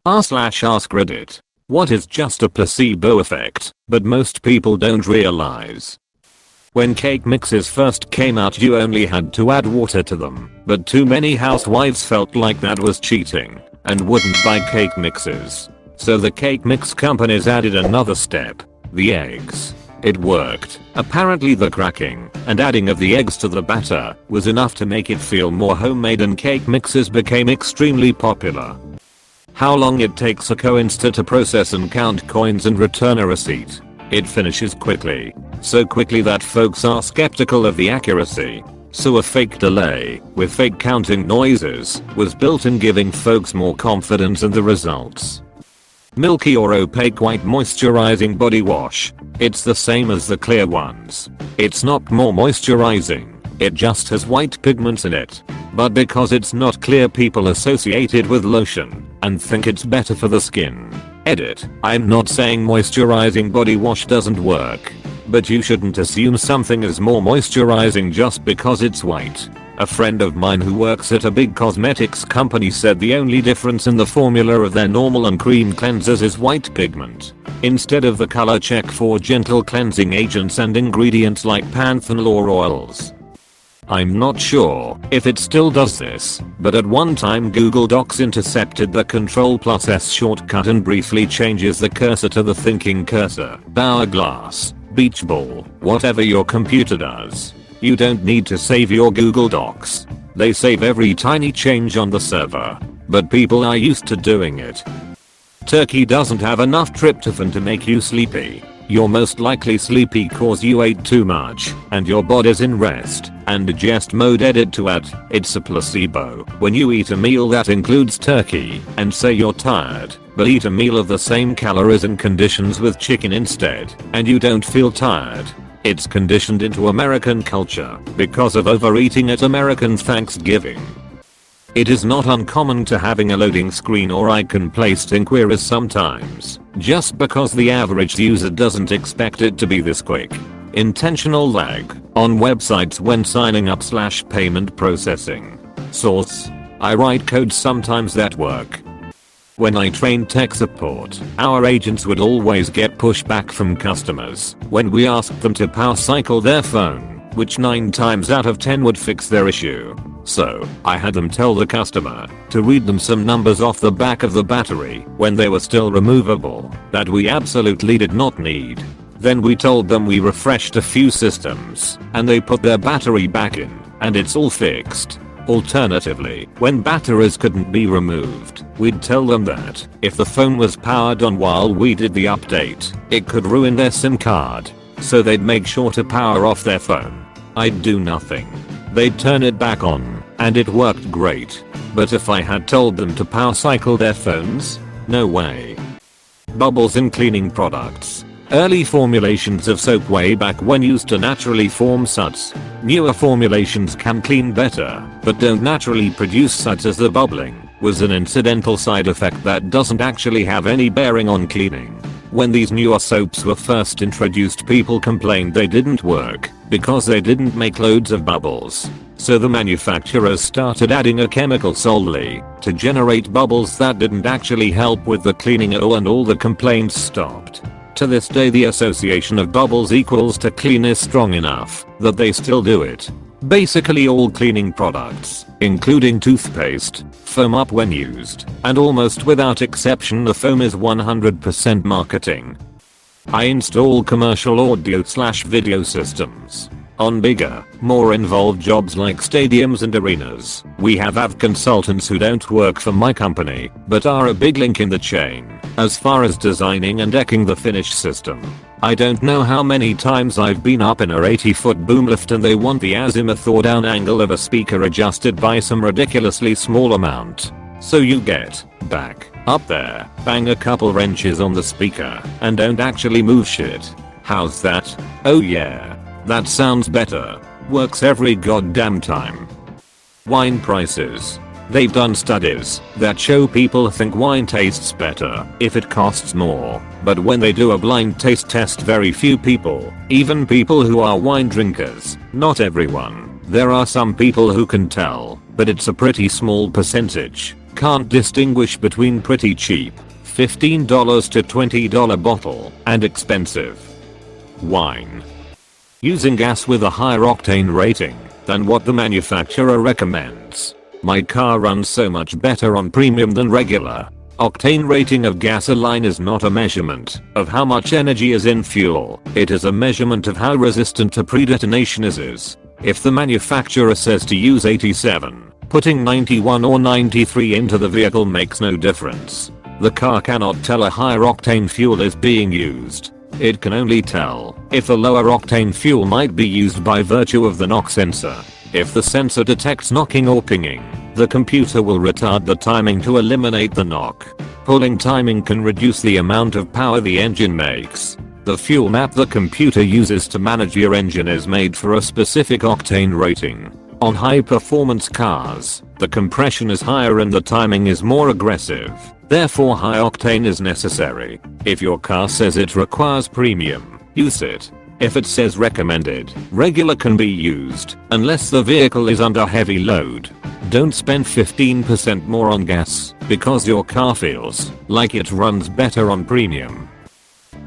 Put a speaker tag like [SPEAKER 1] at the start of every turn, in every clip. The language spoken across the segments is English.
[SPEAKER 1] r/AskReddit. What is just a placebo effect, but most people don't realize? When cake mixes first came out, you only had to add water to them, but too many housewives felt like that was cheating and wouldn't buy cake mixes. So the cake mix companies added another step: the eggs. It worked. Apparently the cracking and adding of the eggs to the batter was enough to make it feel more homemade, and cake mixes became extremely popular. How long it takes a coinster to process and count coins and return a receipt? It finishes quickly. So quickly that folks are skeptical of the accuracy. So a fake delay with fake counting noises was built in, giving folks more confidence in the results. Milky or opaque white moisturizing body wash. It's the same as the clear ones. It's not more moisturizing. It just has white pigments in it. But because it's not clear, people associate it with lotion and think it's better for the skin. Edit: I'm not saying moisturizing body wash doesn't work. But you shouldn't assume something is more moisturizing just because it's white. A friend of mine who works at a big cosmetics company said the only difference in the formula of their normal and cream cleansers is white pigment, instead of the color check for gentle cleansing agents and ingredients like panthenol or oils. I'm not sure if it still does this, but at one time Google Docs intercepted the Ctrl+S shortcut and briefly changes the cursor to the thinking cursor, hourglass, beach ball, whatever your computer does. You don't need to save your Google Docs. They save every tiny change on the server. But people are used to doing it. Turkey doesn't have enough tryptophan to make you sleepy. You're most likely sleepy cause you ate too much and your body's in rest and digest mode. Edit to add: it's a placebo. When you eat a meal that includes turkey and say you're tired, but eat a meal of the same calories and conditions with chicken instead, and you don't feel tired, it's conditioned into American culture because of overeating at American Thanksgiving. It is not uncommon to having a loading screen or icon-placed inquiries sometimes, just because the average user doesn't expect it to be this quick. Intentional lag on websites when signing up / payment processing. Source: I write code sometimes that work. When I trained tech support, our agents would always get pushback from customers when we asked them to power cycle their phone, which 9 times out of 10 would fix their issue. So, I had them tell the customer to read them some numbers off the back of the battery when they were still removable that we absolutely did not need. Then we told them we refreshed a few systems and they put their battery back in and it's all fixed. Alternatively, when batteries couldn't be removed, we'd tell them that if the phone was powered on while we did the update, it could ruin their SIM card. So they'd make sure to power off their phone. I'd do nothing. They'd turn it back on, and it worked great. But if I had told them to power cycle their phones, no way. Bubbles in cleaning products. Early formulations of soap way back when used to naturally form suds. Newer formulations can clean better, but don't naturally produce suds, as the bubbling was an incidental side effect that doesn't actually have any bearing on cleaning. When these newer soaps were first introduced, people complained they didn't work because they didn't make loads of bubbles. So the manufacturers started adding a chemical solely to generate bubbles that didn't actually help with the cleaning, and all the complaints stopped. To this day, the association of bubbles equals to clean is strong enough that they still do it. Basically all cleaning products, including toothpaste, foam up when used, and almost without exception the foam is 100% marketing. I install commercial audio / video systems. On bigger, more involved jobs like stadiums and arenas, we have consultants who don't work for my company, but are a big link in the chain as far as designing and decking the finished system. I don't know how many times I've been up in a 80-foot boom lift and they want the azimuth or down angle of a speaker adjusted by some ridiculously small amount. So you get back up there, bang a couple wrenches on the speaker, and don't actually move shit. How's that? Oh yeah. That sounds better. Works every goddamn time. Wine prices. They've done studies that show people think wine tastes better if it costs more, but when they do a blind taste test, very few people, even people who are wine drinkers, not everyone, there are some people who can tell, but it's a pretty small percentage, can't distinguish between pretty cheap, $15 to $20 bottle, and expensive wine. Using gas with a higher octane rating than what the manufacturer recommends. My car runs so much better on premium than regular. Octane rating of gasoline is not a measurement of how much energy is in fuel, it is a measurement of how resistant to pre-detonation it is. If the manufacturer says to use 87, putting 91 or 93 into the vehicle makes no difference. The car cannot tell a higher octane fuel is being used. It can only tell if a lower octane fuel might be used by virtue of the knock sensor. If the sensor detects knocking or pinging, the computer will retard the timing to eliminate the knock. Pulling timing can reduce the amount of power the engine makes. The fuel map the computer uses to manage your engine is made for a specific octane rating. On high performance cars, the compression is higher and the timing is more aggressive. Therefore high octane is necessary. If your car says it requires premium, use it. If it says recommended, regular can be used, unless the vehicle is under heavy load. Don't spend 15% more on gas, because your car feels like it runs better on premium.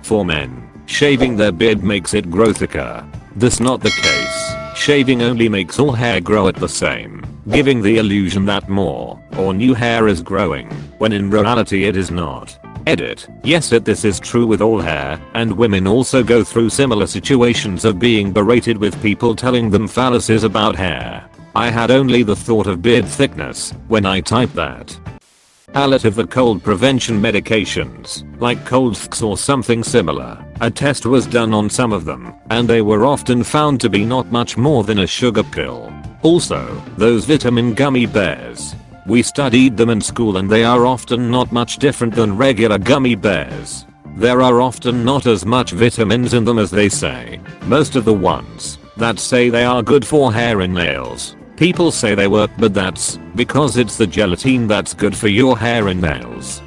[SPEAKER 1] For men, shaving their beard makes it grow thicker. This not the case. Shaving only makes all hair grow at the same, giving the illusion that more or new hair is growing, when in reality it is not. Edit. Yes, this is true with all hair, and women also go through similar situations of being berated with people telling them fallacies about hair. I had only the thought of beard thickness when I typed that. Palliative the cold prevention medications, like Coldfix or something similar. A test was done on some of them, and they were often found to be not much more than a sugar pill. Also, those vitamin gummy bears. We studied them in school and they are often not much different than regular gummy bears. There are often not as much vitamins in them as they say. Most of the ones that say they are good for hair and nails, people say they work, but that's because it's the gelatin that's good for your hair and nails.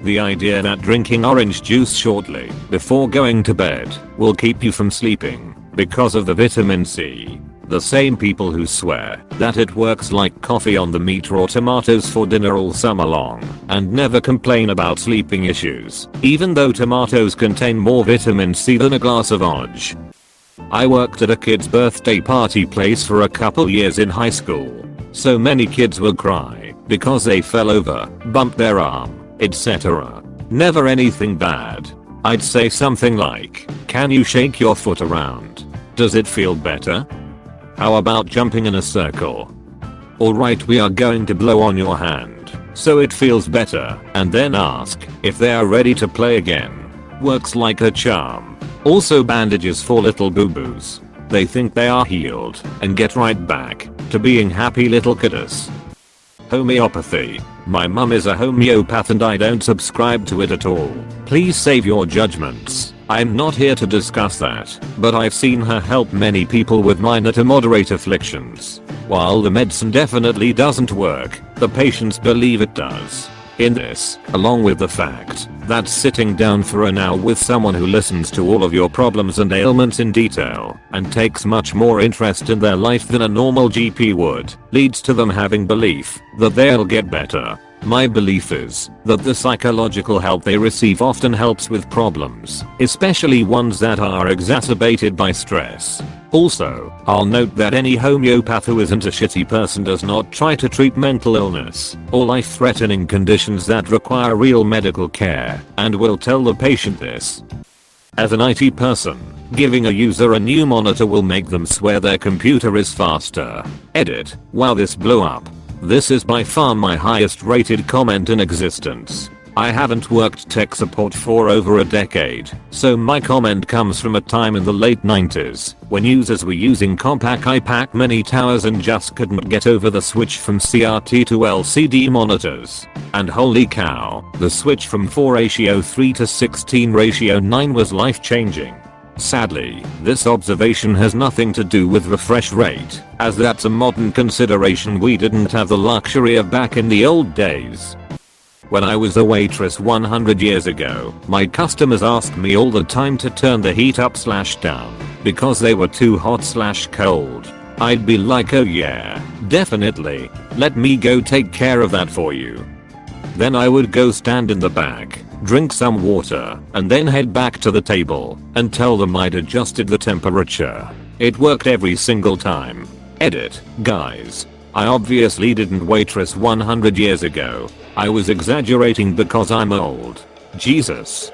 [SPEAKER 1] The idea that drinking orange juice shortly before going to bed will keep you from sleeping because of the vitamin C. The same people who swear that it works like coffee on the meat or tomatoes for dinner all summer long and never complain about sleeping issues, even though tomatoes contain more vitamin C than a glass of orange. I worked at a kid's birthday party place for a couple years in high school. So many kids will cry because they fell over, bumped their arm, etc. Never anything bad. I'd say something like, "Can you shake your foot around? Does it feel better? How about jumping in a circle? Alright, we are going to blow on your hand so it feels better, and then ask if they are ready to play again." Works like a charm. Also bandages for little boo-boos. They think they are healed and get right back to being happy little kiddos. Homeopathy. My mum is a homeopath and I don't subscribe to it at all. Please save your judgments. I'm not here to discuss that, but I've seen her help many people with minor to moderate afflictions. While the medicine definitely doesn't work, the patients believe it does. In this, along with the fact that sitting down for an hour with someone who listens to all of your problems and ailments in detail and takes much more interest in their life than a normal GP would, leads to them having belief that they'll get better. My belief is that the psychological help they receive often helps with problems, especially ones that are exacerbated by stress. Also, I'll note that any homeopath who isn't a shitty person does not try to treat mental illness or life-threatening conditions that require real medical care, and will tell the patient this. As an IT person, giving a user a new monitor will make them swear their computer is faster. Edit. Wow, this blew up. This is by far my highest rated comment in existence. I haven't worked tech support for over a decade, so my comment comes from a time in the late 90s when users were using compact iPac mini towers and just couldn't get over the switch from CRT to LCD monitors. And holy cow, the switch from 4:3 to 16:9 was life changing. Sadly, this observation has nothing to do with refresh rate, as that's a modern consideration we didn't have the luxury of back in the old days. When I was a waitress 100 years ago, my customers asked me all the time to turn the heat up/down because they were too hot/cold. I'd be like, oh yeah, definitely. Let me go take care of that for you. Then I would go stand in the back, drink some water, and then head back to the table and tell them I'd adjusted the temperature. It worked every single time. Edit, guys. I obviously didn't waitress 100 years ago. I was exaggerating because I'm old. Jesus.